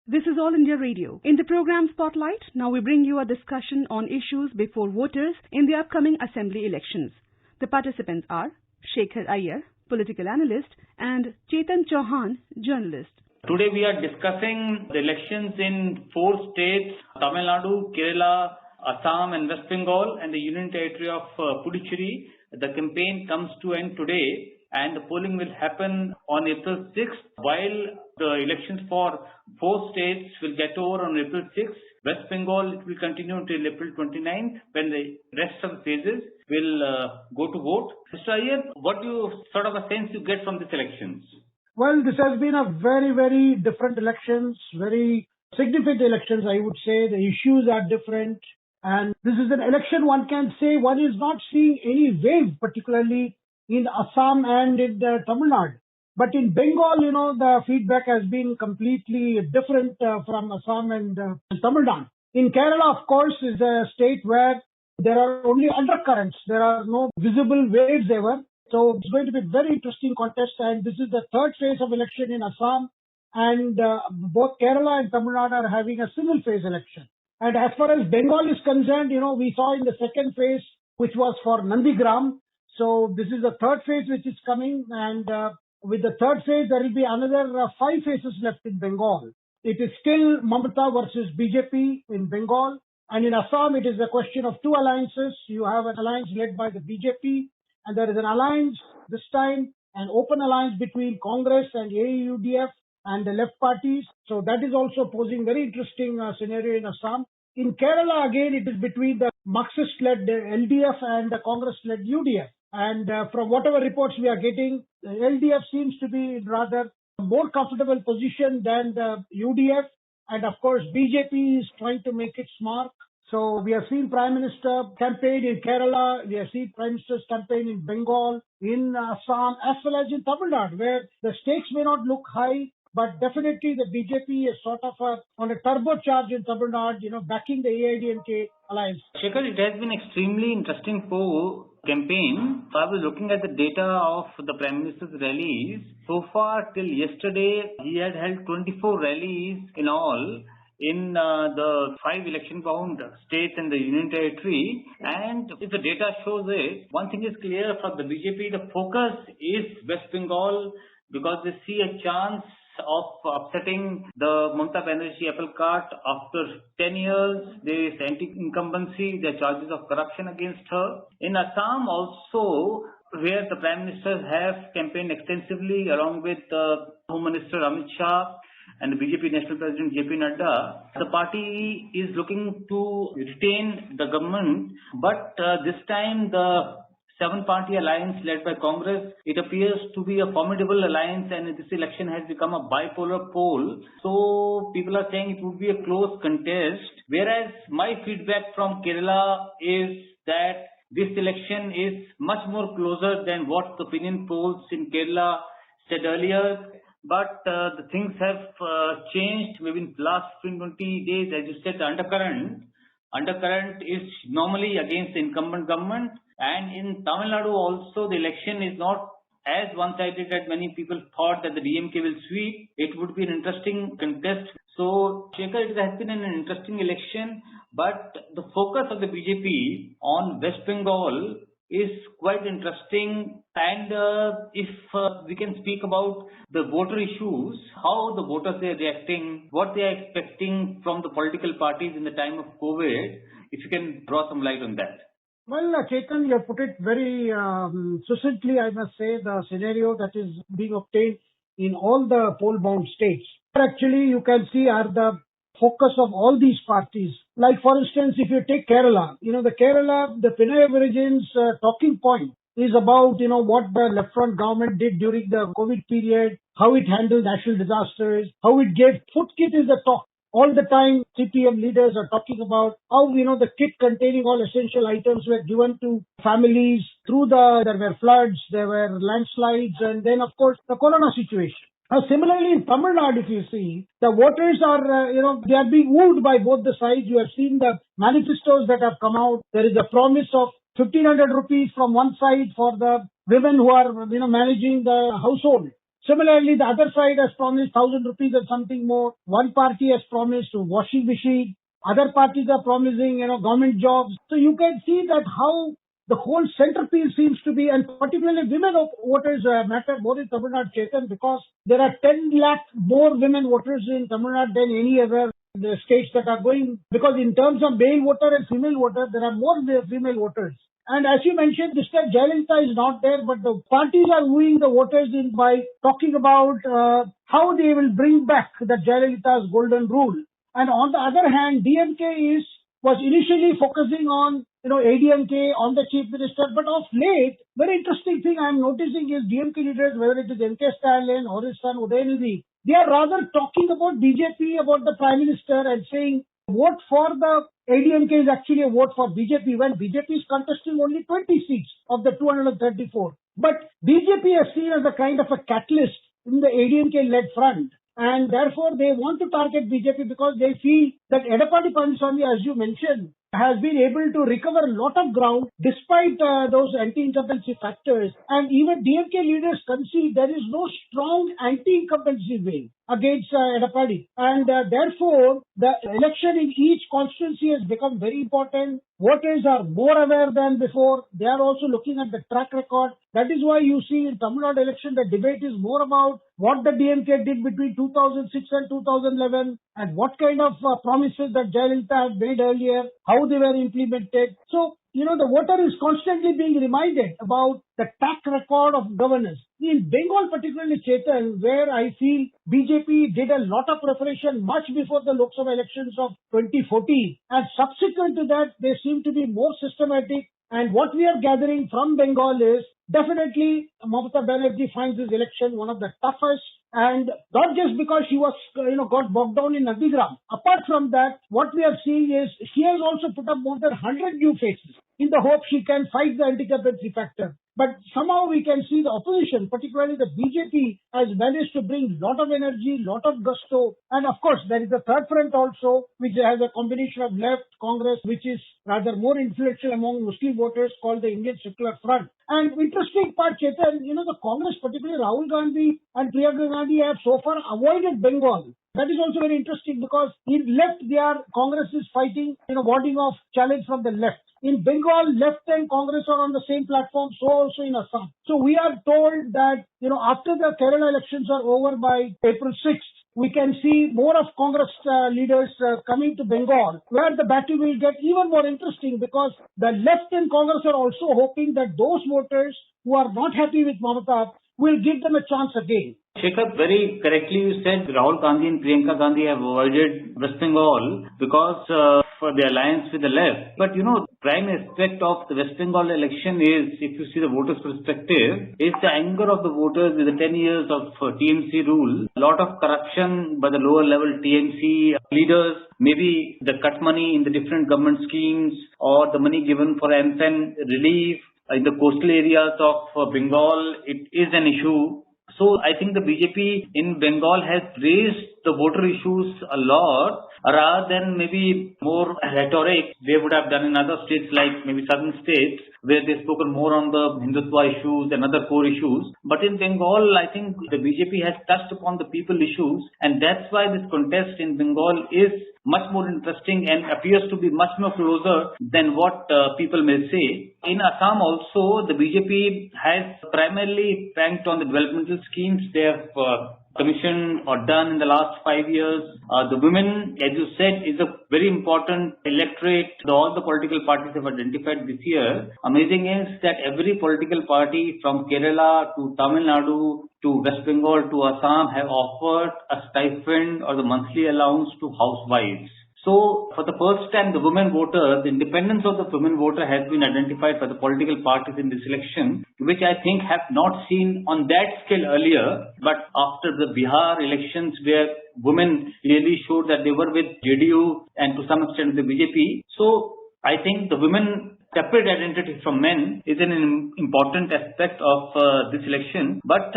This is All India Radio. In the program Spotlight, now we bring you a discussion on issues before voters in the upcoming assembly elections. The participants are Shekhar Iyer, political analyst, and Chetan Chauhan, journalist. Today we are discussing the elections in 4 states, Tamil Nadu, Kerala, Assam and West Bengal, and the Union Territory of Puducherry. The campaign comes to end today and the polling will happen on April 6th, while the elections for 4 states will get over on April 6th. West Bengal, it will continue till April 29th, when the rest of the phases will go to vote. Mr. Iyer, what do you sort of a sense you get from these elections? Well, this has been a very, very different elections, very significant elections, I would say. The issues are different. And this is an election, one can say, one is not seeing any wave, particularly in Assam and in Tamil Nadu. But in Bengal, the feedback has been completely different from Assam and Tamil Nadu. In Kerala, of course, is a state where there are only undercurrents. There are no visible waves ever. So it's going to be a very interesting contest. And this is the third phase of election in Assam. And both Kerala and Tamil Nadu are having a single phase election. And as far as Bengal is concerned, we saw in the second phase, which was for Nandigram. So this is the third phase which is coming, and with the third phase, there will be another 5 phases left in Bengal. It is still Mamata versus BJP in Bengal, and in Assam, it is a question of 2 alliances. You have an alliance led by the BJP, and there is an alliance this time, an open alliance between Congress and AUDF and the left parties. So that is also posing very interesting scenario in Assam. In Kerala, again, it is between the Marxist-led LDF and the Congress-led UDF. And from whatever reports we are getting, the LDF seems to be in rather more comfortable position than the UDF. And of course, BJP is trying to make its mark. So we have seen Prime Minister campaign in Kerala, we have seen Prime Minister's campaign in Bengal, in Assam, as well as in Tamil Nadu, where the stakes may not look high, but definitely the BJP is sort of on a turbocharge in Tamil Nadu, backing the AIDMK alliance. Shekhar, it has been extremely interesting campaign. So I was looking at the data of the Prime Minister's rallies. So far till yesterday, he had held 24 rallies in all in the 5 election-bound states and the Union Territory. And if the data shows it, one thing is clear for the BJP, the focus is West Bengal because they see a chance of upsetting the Mamata Banerjee apple cart. After 10 years, there is anti-incumbency, there are charges of corruption against her. In Assam also, where the Prime Ministers have campaigned extensively along with Home Minister Amit Shah and the BJP National President JP Nadda, the party is looking to retain the government, but this time the 7-party alliance led by Congress, it appears to be a formidable alliance, and this election has become a bipolar poll. So people are saying it would be a close contest. Whereas my feedback from Kerala is that this election is much more closer than what the opinion polls in Kerala said earlier. But the things have changed maybe in the last 20 days. As you said, the undercurrent is normally against the incumbent government. And in Tamil Nadu also, the election is not as one-sided that many people thought that the DMK will sweep. It would be an interesting contest. So, Shekhar, it has been an interesting election, but the focus of the BJP on West Bengal is quite interesting. And if we can speak about the voter issues, how the voters are reacting, what they are expecting from the political parties in the time of COVID, if you can draw some light on that. Well, Chetan, you have put it very succinctly, I must say, the scenario that is being obtained in all the poll-bound states. Actually, you can see are the focus of all these parties. Like, for instance, if you take Kerala, the Pinarayi Vijayan's talking point is about, what the left-front government did during the COVID period, how it handled national disasters, how it gave food kit is the talk. All the time, CPM leaders are talking about how, the kit containing all essential items were given to families there were floods, there were landslides, and then, of course, the corona situation. Now, similarly, in Tamil Nadu, if you see, the voters are, they are being wooed by both the sides. You have seen the manifestos that have come out. There is a promise of 1,500 rupees from one side for the women who are, managing the household. Similarly, the other side has promised 1,000 rupees and something more. One party has promised washing machine. Other parties are promising, government jobs. So you can see that how the whole centerpiece seems to be, and particularly women voters matter more in Tamil Nadu, Chetan, because there are 10 lakh more women voters in Tamil Nadu than any other the states that are going, because in terms of male voter and female voter, there are more female voters. And as you mentioned, this time Jayalalitha is not there, but the parties are wooing the voters in by talking about how they will bring back the Jayalalitha's golden rule. And on the other hand, DMK was initially focusing on ADMK, on the chief minister, but of late, very interesting thing I am noticing is DMK leaders, whether it is MK Stalin or his son Udayanithi, they are rather talking about BJP, about the prime minister, and saying vote for the ADMK is actually a vote for BJP, when BJP is contesting only 20 seats of the 234. But BJP is seen as a kind of a catalyst in the ADMK-led front. And therefore, they want to target BJP because they feel that Edappadi Palaniswamy, as you mentioned, has been able to recover a lot of ground despite those anti-incumbency factors. And even DMK leaders concede there is no strong anti-incumbency wing against Edappadi. And therefore, the election in each constituency has become very important. Voters are more aware than before. They are also looking at the track record. That is why you see in Tamil Nadu election, the debate is more about what the DMK did between 2006 and 2011 and what kind of promises that Jayalalitha had made earlier, how they were implemented. So, the voter is constantly being reminded about the track record of governance. In Bengal, particularly Chetan, where I feel BJP did a lot of preparation much before the Lok Sabha elections of 2014. And subsequent to that, they seem to be more systematic. And what we are gathering from Bengal is definitely Mamata Banerjee finds this election one of the toughest, and not just because she was, got bogged down in Nandigram. Apart from that, what we are seeing is she has also put up more than 100 new faces in the hope she can fight the anti-incumbency factor. But somehow we can see the opposition, particularly the BJP, has managed to bring lot of energy, lot of gusto. And of course, there is a third front also, which has a combination of left, Congress, which is rather more influential among Muslim voters, called the Indian Secular Front. And interesting part, Chetan, the Congress, particularly Rahul Gandhi and Priyanka Gandhi, have so far avoided Bengal. That is also very interesting because in left, Congress is fighting, warding off challenge from the left. In Bengal, left and Congress are on the same platform, so also in Assam. So we are told that, after the Kerala elections are over by April 6th, we can see more of Congress leaders coming to Bengal, where the battle will get even more interesting because the left and Congress are also hoping that those voters who are not happy with Mamata will give them a chance again. Shekhar, very correctly you said Rahul Gandhi and Priyanka Gandhi have avoided West Bengal because for the alliance with the left. But prime aspect of the West Bengal election is, if you see the voters' perspective, is the anger of the voters with the 10 years of TMC rule. A lot of corruption by the lower level TMC leaders, maybe the cut money in the different government schemes or the money given for MSN relief in the coastal areas of Bengal, it is an issue. So I think the BJP in Bengal has raised the voter issues a lot rather than maybe more rhetoric they would have done in other states like maybe southern states where they've spoken more on the Hindutva issues and other core issues. But in Bengal, I think the BJP has touched upon the people issues, and that's why this contest in Bengal is much more interesting and appears to be much more closer than what people may say. In Assam also, the BJP has primarily banked on the developmental schemes they have commissioned or done in the last 5 years. The women, as you said, is a very important electorate all the political parties have identified this year. Amazing is that every political party from Kerala to Tamil Nadu to West Bengal to Assam have offered a stipend or the monthly allowance to housewives. So, for the first time, the women voter, the independence of the women voter has been identified by the political parties in this election, which I think have not seen on that scale earlier. But after the Bihar elections, where women clearly showed that they were with JDU and to some extent the BJP. So, I think the women separate identity from men is an important aspect of this election. But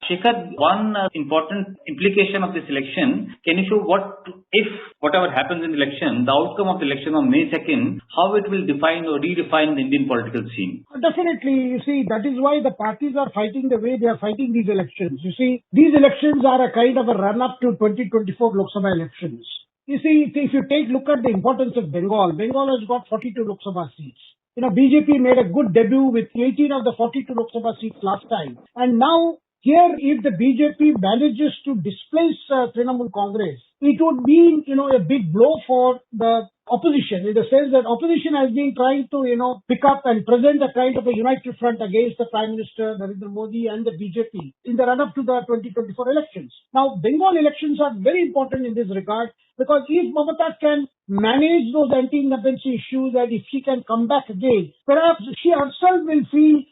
Shekhar, one important implication of this election, can you show what if whatever happens in the election, the outcome of the election on May 2nd, how it will define or redefine the Indian political scene? Definitely, you see, that is why the parties are fighting the way they are fighting these elections. You see, these elections are a kind of a run-up to 2024 Lok Sabha elections. You see, if you look at the importance of Bengal, Bengal has got 42 Lok Sabha seats. BJP made a good debut with 18 of the 42 Lok Sabha seats last time. And now, here, if the BJP manages to displace Trinamool Congress, it would mean, a big blow for the opposition, in the sense that opposition has been trying to, pick up and present a kind of a united front against the Prime Minister, Narendra Modi, and the BJP in the run-up to the 2024 elections. Now, Bengal elections are very important in this regard, because if Mamata can manage those anti-incumbency issues, and if she can come back again, perhaps she herself will feel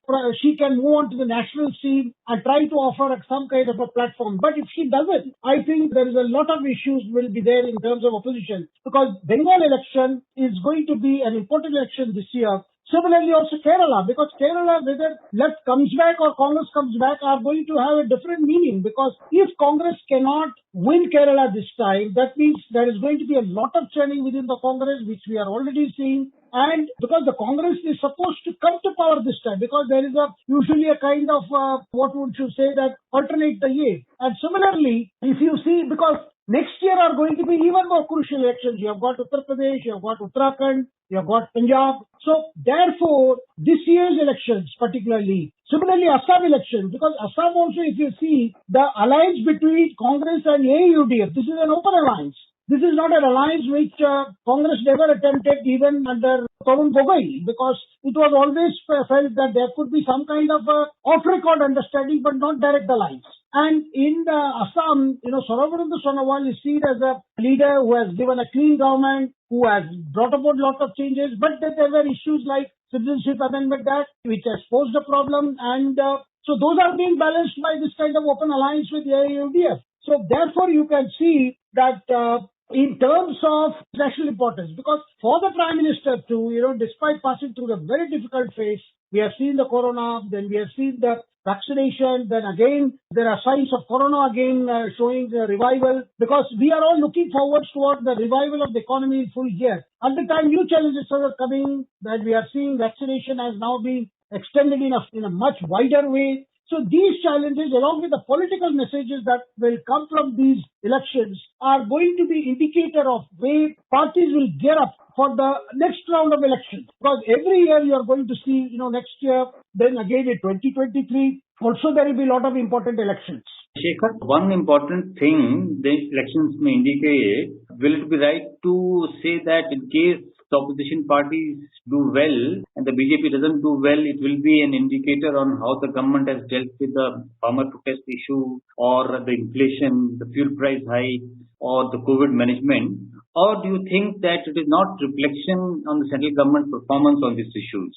she can move on to the national scene and try to offer some kind of a platform. But if she doesn't, I think there is a lot of issues will be there in terms of opposition, because Bengal election is going to be an important election this year. Similarly also Kerala, because Kerala, whether left comes back or Congress comes back, are going to have a different meaning, because if Congress cannot win Kerala this time, that means there is going to be a lot of churning within the Congress, which we are already seeing. And because the Congress is supposed to come to power this time, because there is usually a kind of, what would you say, that alternate the year. And similarly, if you see, because next year are going to be even more crucial elections. You have got Uttar Pradesh, you have got Uttarakhand, you have got Punjab. So therefore, this year's elections particularly, similarly Assam elections, because Assam also, if you see, the alliance between Congress and AUDF, this is an open alliance. This is not an alliance which Congress never attempted even under Tarun Gogoi, because it was always felt that there could be some kind of off-record understanding, but not direct alliance. And in Assam, Sorovarundu Sonowal is seen as a leader who has given a clean government, who has brought about a lot of changes, but there were issues like Citizenship Amendment Act, which has posed a problem, and so those are being balanced by this kind of open alliance with the AUDF. So therefore, you can see that in terms of national importance, because for the Prime Minister too, despite passing through a very difficult phase, we have seen the corona, then we have seen the vaccination, then again, there are signs of corona again showing a revival, because we are all looking forward toward the revival of the economy in full gear. At the time, new challenges are coming, that we are seeing vaccination has now been extended in a much wider way. So these challenges, along with the political messages that will come from these elections, are going to be indicator of way parties will gear up for the next round of elections. Because every year you are going to see, next year, then again in 2023, also there will be a lot of important elections. Shekhar, one important thing the elections may indicate, will it be right to say that in case the opposition parties do well and the BJP doesn't do well, it will be an indicator on how the government has dealt with the farmer protest issue, or the inflation, the fuel price hike, or the COVID management? Or do you think that it is not reflection on the central government performance on these issues?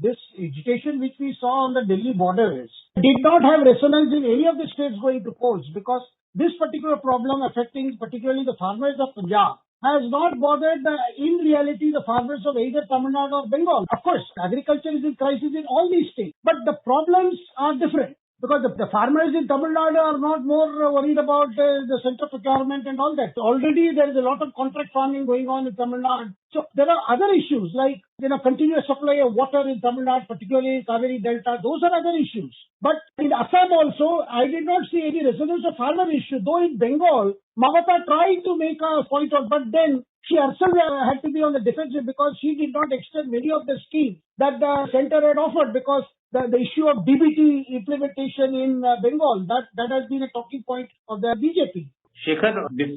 This agitation which we saw on the Delhi borders did not have resonance in any of the states going to polls, because this particular problem affecting particularly the farmers of Punjab has not bothered in reality the farmers of either Tamil Nadu or Bengal. Of course, agriculture is in crisis in all these states, but the problems are different. Because the farmers in Tamil Nadu are not more worried about the central procurement and all that. Already there is a lot of contract farming going on in Tamil Nadu. So there are other issues like, continuous supply of water in Tamil Nadu, particularly Kaveri Delta. Those are other issues. But in Assam also, I did not see any resonance of farmer issue. Though in Bengal, Mamata tried to make a point out, but then she herself had to be on the defensive, because she did not extend many of the schemes that the center had offered, because the issue of DBT implementation in Bengal, that has been a talking point of the BJP. Shekhar, this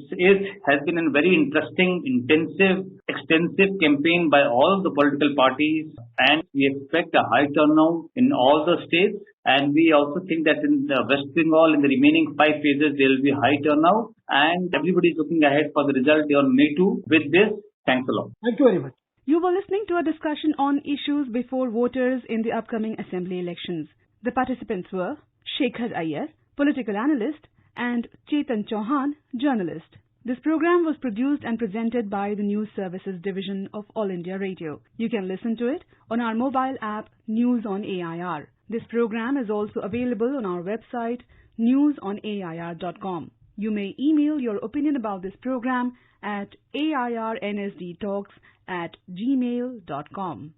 has been a very interesting, intensive, extensive campaign by all the political parties, and we expect a high turnout in all the states. And we also think that in the West Bengal, in the remaining 5 phases, there will be high turnout, and everybody is looking ahead for the result on May 2. With this, thanks a lot. Thank you very much. You were listening to a discussion on issues before voters in the upcoming assembly elections. The participants were Shekhar Iyer, political analyst, and Chetan Chauhan, journalist. This program was produced and presented by the News Services Division of All India Radio. You can listen to it on our mobile app News on AIR. This program is also available on our website newsonair.com. You may email your opinion about this program at airnsdtalks@gmail.com.